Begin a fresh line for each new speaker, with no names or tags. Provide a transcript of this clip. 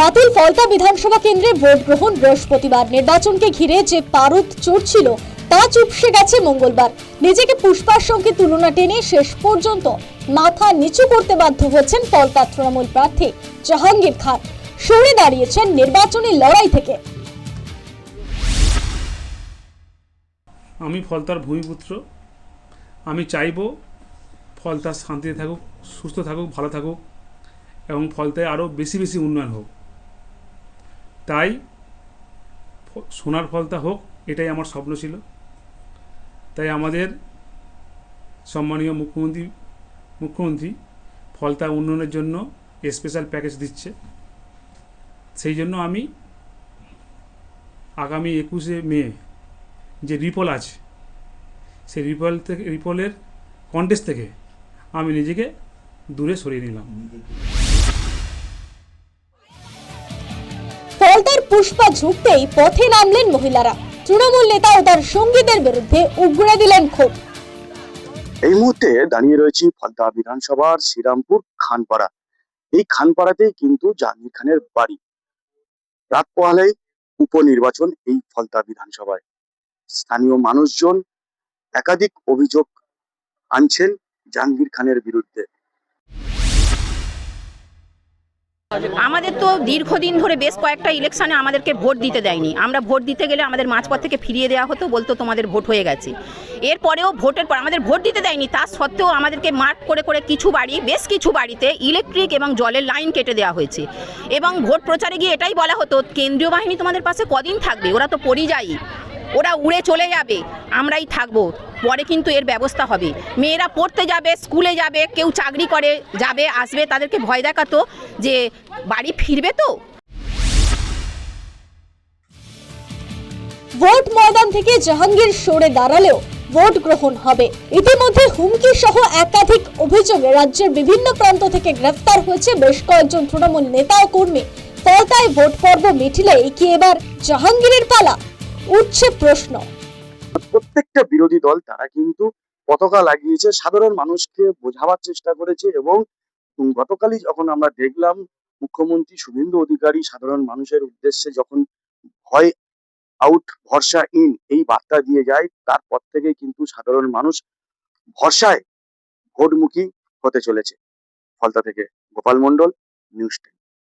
বাতিল ফলতা বিধানসভা কেন্দ্রে ভোট গ্রহণ বৃহস্পতিবার। নির্বাচনকে ঘিরে যে পারদ চড়ছিল তা চুপসে গেছে মঙ্গলবার। নিজেকে পুষ্পার সঙ্গে তুলনা টেনে শেষ পর্যন্ত মাথা নিচু করতে বাধ্য হয়েছেন ফলতা তৃণমূল প্রার্থী জাহাঙ্গীর খান। সরে দাঁড়িয়েছেন নির্বাচনী লড়াই থেকে।
আমি ফলতার ভূমিপুত্র। আমি চাইব ফলতা শান্তিতে থাকুক, সুস্থ থাকুক, ভালো থাকুক এবং ফলতায় আরও বেশি বেশি উন্নয়ন হোক। তাই সোনার ফলতা হোক, এটাই আমার স্বপ্ন ছিল। তাই আমাদের সম্মানীয় মুখ্যমন্ত্রী ফলতা উন্নয়নের জন্য স্পেশাল প্যাকেজ দিচ্ছে। সেই জন্য আমি আগামী 21শে মে যে রিপোল আছে, সেই রিপোলের কন্টেস্ট থেকে আমি নিজেকে দূরে সরিয়ে নিলাম।
ফলতার পুষ্পা ঝুঁকতেই পথে নামলেন মহিলারা। তৃণমূল নেতা ও তার সঙ্গীদের বিরুদ্ধে উগড়ে দিলেন ক্ষোভ।
এই মুহূর্তে দাঁড়িয়ে রয়েছি ফলতা বিধানসভার শ্রীরামপুর খানপাড়া। এই খানপাড়াতেই কিন্তু জাহাঙ্গীর খানের বাড়ি। রাত পোহালেই উপনির্বাচন এই ফলতা বিধানসভায়। স্থানীয় মানুষজন একাধিক অভিযোগ আনছেন জাহাঙ্গীর খানের বিরুদ্ধে।
আমাদের তো দীর্ঘদিন ধরে বেশ কয়েকটা ইলেকশনে আমাদেরকে ভোট দিতে দেয়নি। আমরা ভোট দিতে গেলে আমাদের মাঝপথ থেকে ফিরিয়ে দেওয়া হতো, বলতো তোমাদের ভোট হয়ে গেছে। এরপরেও ভোটের পর আমাদের ভোট দিতে দেয়নি, তা সত্ত্বেও আমাদেরকে মার্ক করে করে বেশ কিছু বাড়িতে ইলেকট্রিক এবং জলের লাইন কেটে দেওয়া হয়েছে। এবং ভোট প্রচারে গিয়ে এটাই বলা হতো, কেন্দ্রীয় বাহিনী তোমাদের পাশে কদিন থাকবে, ওরা তো পরিযায়ী, ওরা উড়ে চলে যাবে, আমরাই থাকবো, পরে কিন্তু এর ব্যবস্থা হবে। মেয়েরা পড়তে যাবে, স্কুলে যাবে, কেউ চাকরি করে যাবে আসবে, তাদেরকে ভয় দেখাতো যে বাড়ি ফিরবে তো।
ভোট ময়দান থেকে জাহাঙ্গীর সরে দাঁড়ালেও ভোট গ্রহণ হবে। ইতিমধ্যে হুমকি সহ একাধিক অভিযোগে রাজ্যের বিভিন্ন প্রান্ত থেকে গ্রেফতার হয়েছে বেশ কয়েকজন তৃণমূল নেতা ও কর্মী। ফলতায় ভোট পর্ব মিটিলে কি এবার জাহাঙ্গীরের পালা? উঠছে প্রশ্ন।
প্রত্যেকটা বিরোধী দল তারা কিন্তু পতাকা লাগিয়েছে, সাধারণ মানুষকে বোঝাবার চেষ্টা করেছে। এবং গতকালই যখন আমরা দেখলাম মুখ্যমন্ত্রী শুভেন্দু অধিকারী সাধারণ মানুষের উদ্দেশ্যে যখন ভয় আউট ভরসা ইন এই বার্তা দিয়ে যায়, তারপর থেকে কিন্তু সাধারণ মানুষ ভরসায় ভোটমুখী হতে চলেছে। ফলতা থেকে গোপাল মন্ডল, নিউজ 10।